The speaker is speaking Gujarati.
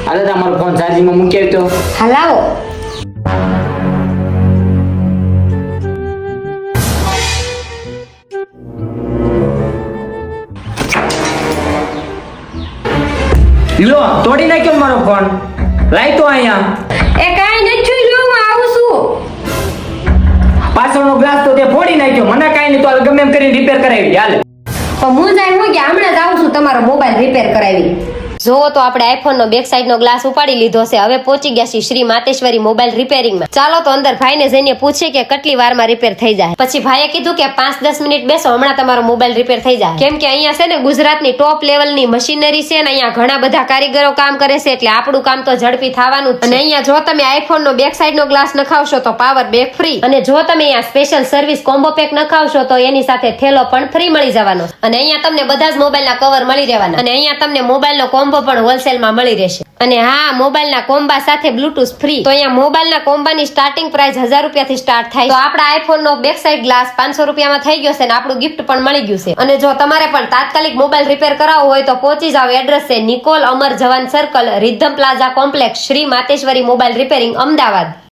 હાલો તમારો ફોન ચાર્જિંગમાં મૂકી આવ્યો તો હલાવો. લો તોડી નાખ્યો મારો ફોન. લાય તો અહીંયા. એ કાઈ નથી જોઈ લો, હું આવું છું. પાછળનો ગ્લાસ તો તે ફોડી નાખ્યો. મને કાઈ નહીં, તો હાલ ગમે એમ કરીને રિપેર કરાવી હાલ. પણ હું જાય હું કે હમણાં જ આવું છું તમારો મોબાઈલ રિપેર કરાવી. જો તો આપણે આઈફોન નો બેક સાઈડ નો ગ્લાસ ઉપાડી લીધો છે. હવે પહોંચી ગયા છીએ શ્રી માતેશ્વરી મોબાઈલ રિપેરિંગ માં. ચાલો તો અંદર ભાઈને જઈને પૂછીએ કે કેટલી વારમાં રિપેર થઈ જાય. પછી ભાઈએ કીધું કે 5-10 મિનિટ બેસો, હમણાં તમારો મોબાઈલ રિપેર થઈ જાય. કેમ કે અહીંયા છે ને ગુજરાતની ટોપ લેવલની મશીનરી છે ને અહીંયા ઘણા બધા કારીગરો કામ કરે છે, એટલે આપણું કામ તો ઝડપી થવાનું. અને અહીંયા જો તમે આઈફોન નો બેક સાઈડ નો ગ્લાસ નખાવશો તો પાવર બેક ફ્રી, અને જો તમે અહીંયા સ્પેશિયલ સર્વિસ કોમ્બો પેક નખાવશો તો એની સાથે થેલો પણ ફ્રી મળી જવાનો. અને અહીંયા તમને બધા જ મોબાઈલ ના કવર મળી રહેવાના. અને અહીંયા તમને મોબાઈલ નો કોમ્બો પણ હોલસેલ માં મળી રહેશે. અને હા, મોબાઈલ ના કોમ્બા સાથે બ્લુટૂથ ફ્રી. તો અહીંયા મોબાઈલ ના કોમ્બાની સ્ટાર્ટિંગ પ્રાઇસ 1000 રૂપિયાથી સ્ટાર્ટ થાય. તો આપણા આઈફોન નો બેક સાઈડ ગ્લાસ 500 રૂપિયામાં થઈ ગયો છે, અને આપણું ગિફ્ટ પણ મળી ગયું છે. અને જો તમારે પણ તાત્કાલિક મોબાઈલ રિપેર કરાવવો હોય તો પહોંચી જાવ. એડ્રેસ છે Nikol Amar Jawan circle, rhythm plaza complex, Shri Mateshwari mobile repairing, Ahmedabad.